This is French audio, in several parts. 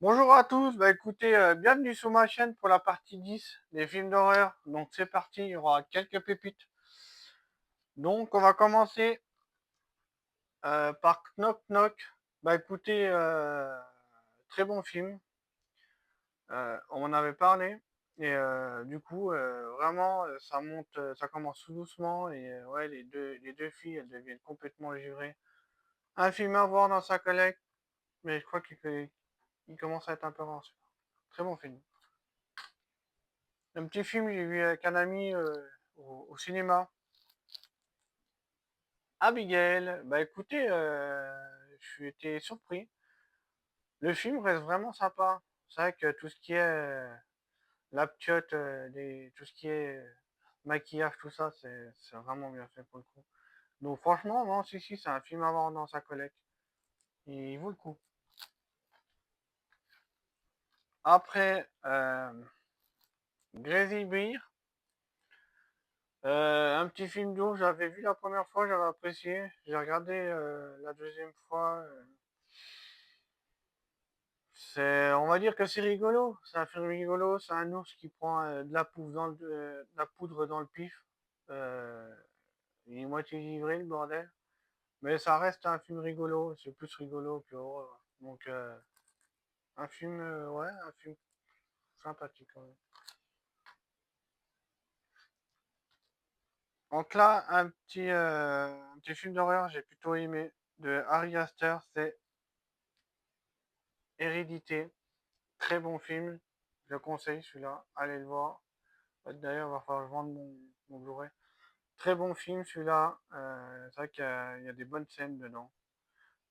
Bonjour à tous, bah écoutez, bienvenue sur ma chaîne pour la partie 10 des films d'horreur. Donc c'est parti, il y aura quelques pépites. Donc on va commencer par Knock Knock. Bah écoutez, très bon film. On en avait parlé. Et du coup, vraiment, ça monte, ça commence tout doucement. Et ouais, les deux filles, elles deviennent complètement givrées. Un film à voir dans sa collecte, mais je crois qu'il commence à être un peu rare. Très bon film. Un petit film, j'ai vu avec un ami au cinéma. Abigail, bah écoutez, je suis été surpris. Le film reste vraiment sympa. C'est vrai que tout ce qui est la ptiote, tout ce qui est maquillage, tout ça, c'est vraiment bien fait pour le coup. Donc franchement, non, si, c'est un film à voir dans sa collecte. Il vaut le coup. Après, Crazy Bear, un petit film d'eau, j'avais vu la première fois, j'avais apprécié. J'ai regardé la deuxième fois. On va dire que c'est rigolo. C'est un film rigolo. C'est un ours qui prend de la poudre dans le pif. Euh, il est moitié givré, le bordel. Mais ça reste un film rigolo. C'est plus rigolo que horreur. Donc, ouais, un film sympathique quand même. Donc là, un petit film d'horreur, j'ai plutôt aimé, de Harry Astor, c'est Hérédité. Très bon film. Je le conseille celui-là. Allez le voir. D'ailleurs, il va falloir que je vende mon Blu-ray. Très bon film celui-là. C'est vrai qu'il y a des bonnes scènes dedans.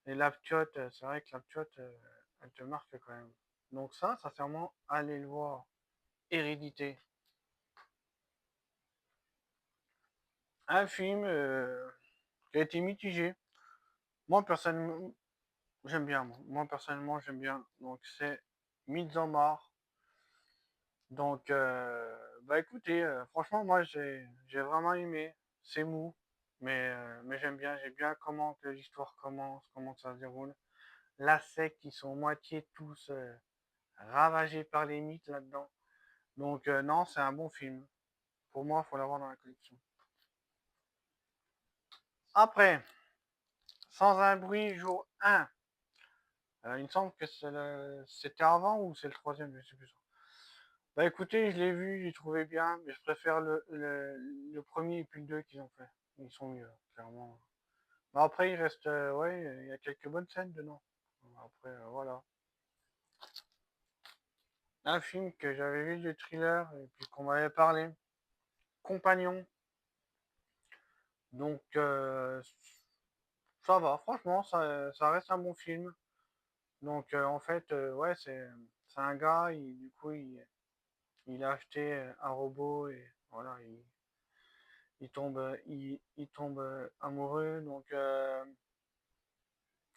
Et la ptiote, c'est vrai que la ptiote, elle te marque quand même. Donc ça, sincèrement, allez le voir. Hérédité. Un film qui a été mitigé. Moi, personnellement, j'aime bien. Moi, personnellement, j'aime bien. Donc c'est Midsommar. Donc, bah écoutez, franchement, moi, j'ai vraiment aimé. C'est mou, mais j'aime bien. J'aime bien comment que l'histoire commence, comment ça se déroule. La secte, ils sont moitié tous ravagés par les mythes là-dedans. Donc, non, c'est un bon film. Pour moi, il faut l'avoir dans la collection. Après, Sans un bruit, jour 1. Il me semble que c'était avant ou c'est le troisième, je sais plus. Bah écoutez, je l'ai vu, j'ai trouvé bien, mais je préfère le premier et puis le 2 qu'ils ont fait. Ils sont mieux, clairement. Mais après, il reste, ouais, il y a quelques bonnes scènes dedans. Après, voilà. Un film que j'avais vu du thriller et puis qu'on m'avait parlé, Compagnon. Donc, ça va, franchement, ça reste un bon film. Donc, en fait, ouais, c'est un gars, du coup, il a acheté un robot et voilà, il tombe amoureux. Donc,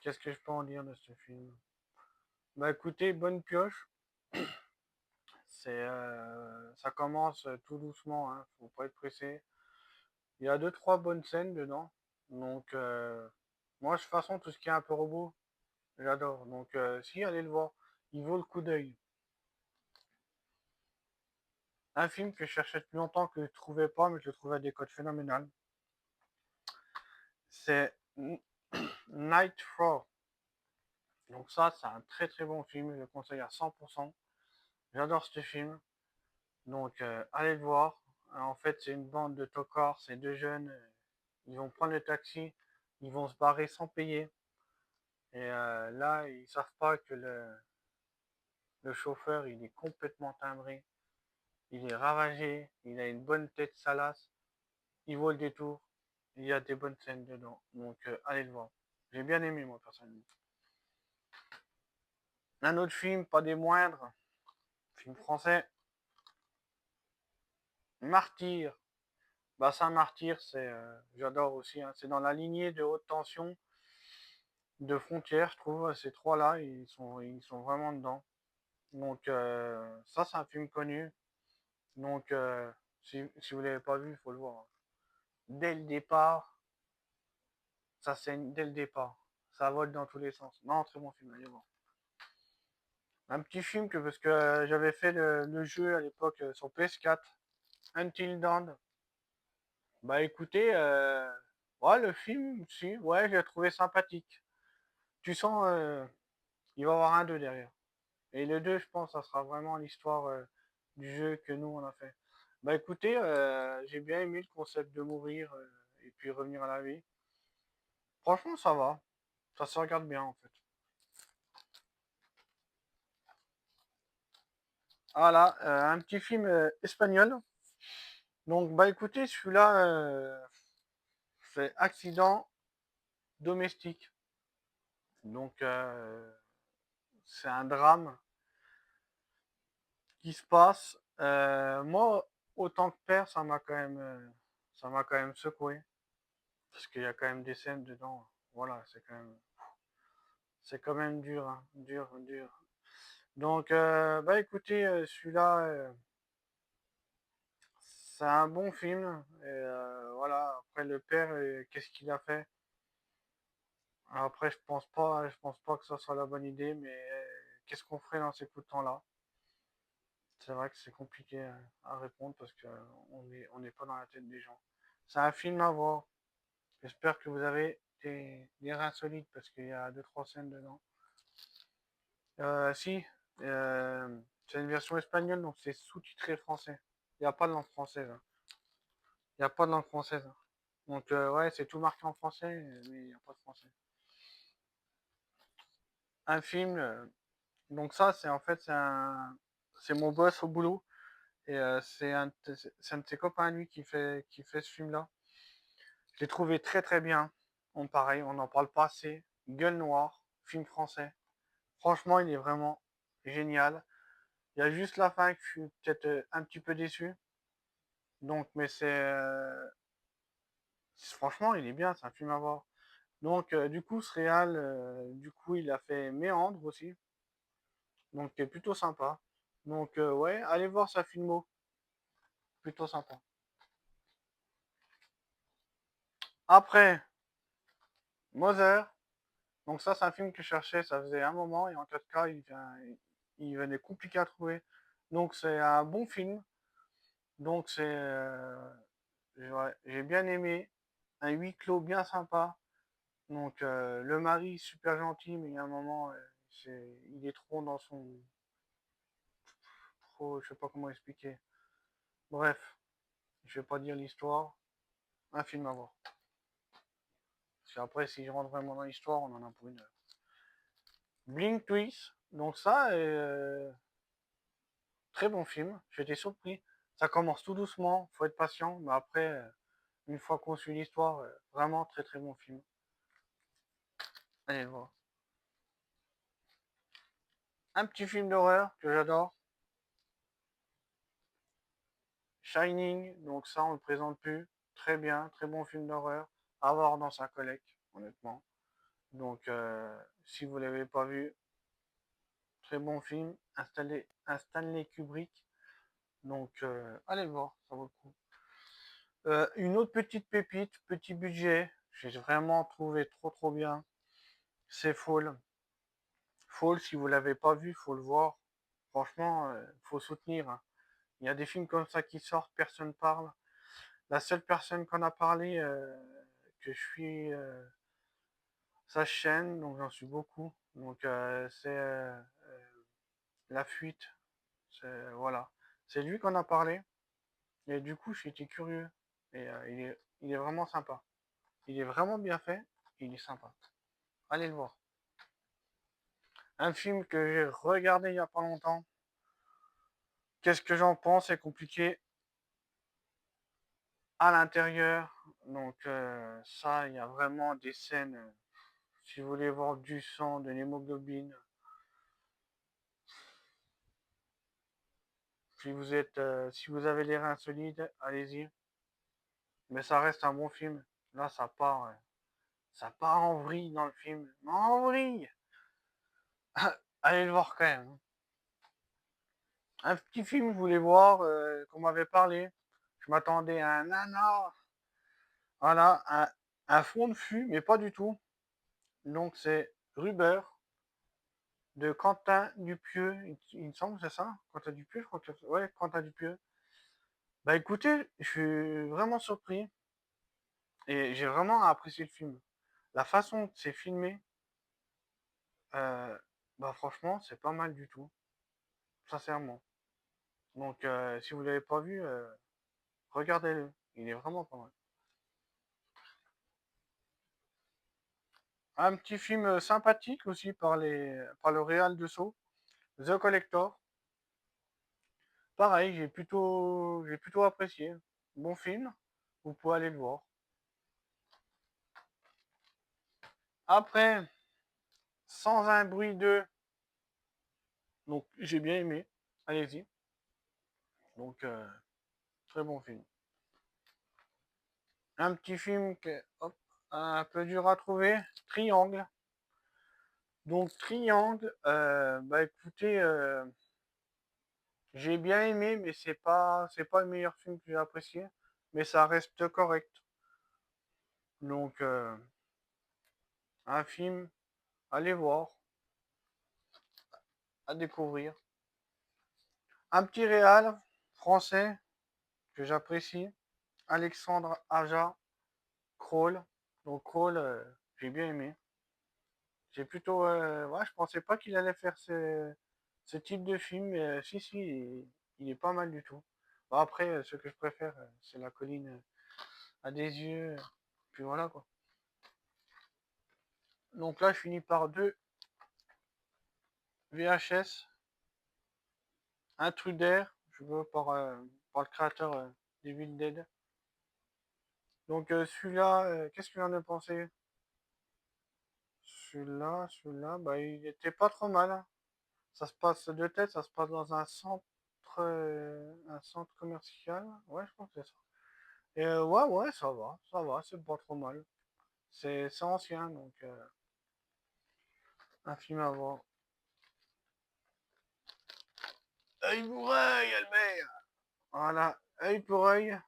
qu'est-ce que je peux en dire de ce film? Bah écoutez, bonne pioche. Ça commence tout doucement, hein, faut pas être pressé. Il y a deux trois bonnes scènes dedans. Donc, moi, de toute façon, tout ce qui est un peu robot, j'adore. Donc, si, allez le voir. Il vaut le coup d'œil. Un film que je cherchais depuis longtemps, que je ne trouvais pas, mais je le trouvais à des codes phénoménales. C'est Nightfall. Donc ça, c'est un très très bon film. Je le conseille à 100%. J'adore ce film. Donc, allez le voir. En fait, c'est une bande de tocards. C'est deux jeunes. Ils vont prendre le taxi. Ils vont se barrer sans payer. Et là, ils savent pas que le chauffeur, il est complètement timbré. Il est ravagé. Il a une bonne tête salace. Il vaut le détour. Il y a des bonnes scènes dedans. Donc, allez le voir. J'ai bien aimé, moi, personnellement. Un autre film, pas des moindres. Film français. Martyr. Bah, ça, Martyr, j'adore aussi, hein. C'est dans la lignée de Haute Tension, de Frontières, je trouve. Ces trois-là, ils sont vraiment dedans. Donc, ça, c'est un film connu. Donc, si vous l'avez pas vu, il faut le voir. Dès le départ, ça saigne dès le départ. Ça vole dans tous les sens. Non, très bon film, allez voir. Un petit film que parce que j'avais fait le jeu à l'époque sur PS4, Until Dawn. Bah écoutez, ouais, le film, si, ouais, j'ai trouvé sympathique. Tu sens, il va y avoir un 2 derrière. Et le 2, je pense, ça sera vraiment l'histoire du jeu que nous, on a fait. Bah écoutez, j'ai bien aimé le concept de mourir et puis revenir à la vie. Franchement, ça va. Ça se regarde bien, en fait. Voilà, un petit film espagnol. Donc, bah écoutez, celui-là, c'est Accident domestique. Donc, c'est un drame qui se passe. Moi, autant que père, ça m'a quand même secoué. Parce qu'il y a quand même des scènes dedans. Voilà, c'est quand même dur, hein, dur, dur. Donc, bah écoutez, celui-là, c'est un bon film. Et voilà. Après le père, qu'est-ce qu'il a fait? Après, je pense pas que ça soit la bonne idée, mais qu'est-ce qu'on ferait dans ces coups de temps-là? C'est vrai que c'est compliqué à répondre parce que on n'est pas dans la tête des gens. C'est un film à voir. J'espère que vous avez des reins solides parce qu'il y a deux trois scènes dedans. Si, c'est une version espagnole, donc c'est sous-titré français. Il n'y a pas de langue française, hein. Il n'y a pas de langue française, hein. Donc ouais, c'est tout marqué en français, mais il n'y a pas de français. Un film, donc ça, c'est en fait, c'est mon boss au boulot. Et c'est un de ses copains à lui qui fait ce film-là. Je l'ai trouvé très très bien. Pareil, on n'en parle pas assez. Gueule noire, film français. Franchement, il est vraiment génial. Il y a juste la fin que je suis peut-être un petit peu déçu. Donc, mais franchement, il est bien, c'est un film à voir. Donc, du coup, ce réal, du coup, il a fait Méandre aussi. Donc, c'est plutôt sympa. Donc, ouais, allez voir sa filmo. Plutôt sympa. Après, Mother. Donc ça, c'est un film que je cherchais, ça faisait un moment, et en 4K, il venait compliqué à trouver. Donc c'est un bon film. Donc ouais, j'ai bien aimé. Un huis clos bien sympa. Donc le mari super gentil, mais il y a un moment, il est trop dans son... Trop, je sais pas comment expliquer. Bref, je vais pas dire l'histoire. Un film à voir. Parce qu'après, si je rentre vraiment dans l'histoire, on en a pour une heure. Blink Twist. Donc ça, très bon film, j'étais surpris. Ça commence tout doucement, faut être patient, mais après, une fois qu'on suit l'histoire, vraiment très très bon film. Allez le voir. Un petit film d'horreur que j'adore, Shining, donc ça on le présente plus. Très bien, très bon film d'horreur, à voir dans sa collecte, honnêtement. Donc si vous l'avez pas vu, très bon film, un Stanley Kubrick. Donc allez le voir, ça vaut le coup. Une autre petite pépite, petit budget, j'ai vraiment trouvé trop trop bien. C'est Fall. Fall, si vous l'avez pas vu, faut le voir. Franchement, faut soutenir, hein. Il y a des films comme ça qui sortent, personne parle. La seule personne qu'on a parlé, que je suis sa chaîne, donc j'en suis beaucoup. Donc c'est La Fuite. Voilà. C'est lui qu'on a parlé. Et du coup, j'étais curieux. Et il est vraiment sympa. Il est vraiment bien fait. Il est sympa. Allez le voir. Un film que j'ai regardé il y a pas longtemps. Qu'est-ce que j'en pense? C'est compliqué à l'intérieur. Donc ça, il y a vraiment des scènes. Si vous voulez voir du sang, de l'hémoglobine, si vous avez les reins solides, allez-y. Mais ça reste un bon film. Là, ça part en vrille dans le film. En vrille. Allez le voir quand même. Un petit film, je voulais voir, qu'on m'avait parlé. Je m'attendais à un nanar. Voilà, un fond de fût, mais pas du tout. Donc c'est Rubber de Quentin Dupieux, il me semble, c'est ça? Quentin Dupieux, je crois que ouais, Quentin Dupieux. Bah écoutez, je suis vraiment surpris et j'ai vraiment apprécié le film. La façon que c'est filmé, euh, bah franchement, c'est pas mal du tout, sincèrement. Donc si vous l'avez pas vu, regardez-le. Il est vraiment pas mal. Un petit film sympathique aussi par le Réal de Sceaux, The Collector. Pareil, j'ai plutôt apprécié. Bon film, vous pouvez aller le voir. Après, Sans un bruit de, donc j'ai bien aimé. Allez-y. Donc très bon film. Un petit film que, hop, un peu dur à trouver, Triangle. Donc Triangle, bah écoutez, j'ai bien aimé, mais c'est pas le meilleur film que j'ai apprécié, mais ça reste correct. Donc un film, allez voir, à découvrir. Un petit réal français que j'apprécie, Alexandre Aja, Crawl. Donc Crawl, j'ai bien aimé. J'ai plutôt, ouais, je pensais pas qu'il allait faire ce type de film, mais si, si, il est pas mal du tout. Bon, après, ce que je préfère, c'est la colline à des yeux, puis voilà quoi. Donc là, je finis par deux VHS, Intruder, je veux par le créateur d'Evil Dead. Donc celui-là, qu'est-ce qu'il en a pensé? Celui-là, bah il était pas trop mal, hein. Ça se passe de tête, ça se passe dans un centre commercial. Ouais, je pense que c'est ça. Et ouais, ouais, ça va, c'est pas trop mal. C'est ancien, donc un film à voir. Œil pour œil, Albert! Voilà, œil pour œil.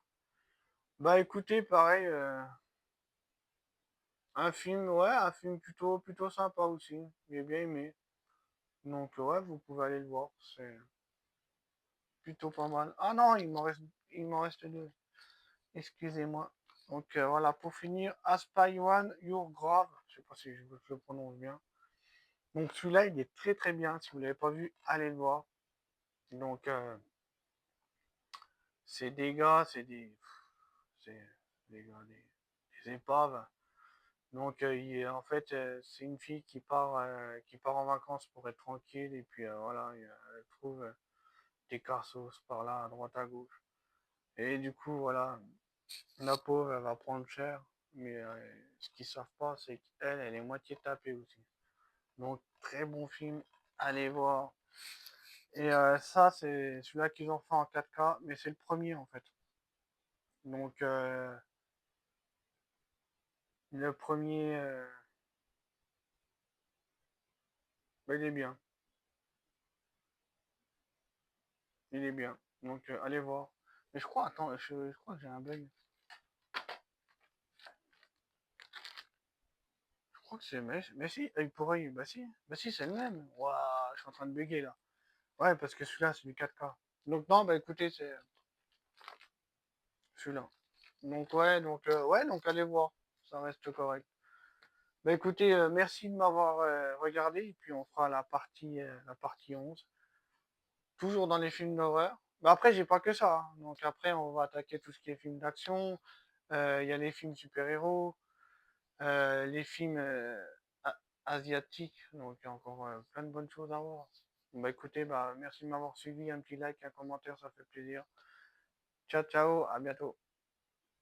Bah écoutez, pareil, un film, ouais, un film plutôt sympa aussi. J'ai bien aimé. Donc ouais, vous pouvez aller le voir. C'est plutôt pas mal. Ah non, il m'en reste deux. Excusez-moi. Donc voilà, pour finir, Aspy One, Your Grave. Je sais pas si je le prononce bien. Donc celui-là, il est très très bien. Si vous l'avez pas vu, allez le voir. Donc c'est des gars, c'est des gars, des épaves. Donc en fait, c'est une fille qui part en vacances pour être tranquille et puis voilà, elle trouve des cassos par là, à droite à gauche. Et du coup, voilà, la pauvre, elle va prendre cher. Mais ce qu'ils savent pas, c'est qu'elle, elle est moitié tapée aussi. Donc, très bon film. Allez voir. Et ça, c'est celui-là qu'ils ont fait en 4K, mais c'est le premier en fait. Donc, le premier, bah, il est bien. Il est bien. Donc, allez voir. Mais je crois, attends, je crois que j'ai un bug. Je crois que c'est. Mais si, œil pour œil, bah si. Bah si, c'est le même. Waouh, je suis en train de bugger là. Ouais, parce que celui-là, c'est du 4K. Donc, non, bah écoutez, c'est celui-là. Donc, ouais, donc allez voir. Ça reste correct. Bah écoutez, merci de m'avoir regardé. Et puis, on fera la partie 11. Toujours dans les films d'horreur. Bah après, j'ai pas que ça, hein. Donc, après, on va attaquer tout ce qui est films d'action. Il y a les films super-héros. Les films asiatiques. Donc, il y a encore plein de bonnes choses à voir. Bah écoutez, bah merci de m'avoir suivi. Un petit like, un commentaire, ça fait plaisir. Ciao, ciao, à bientôt.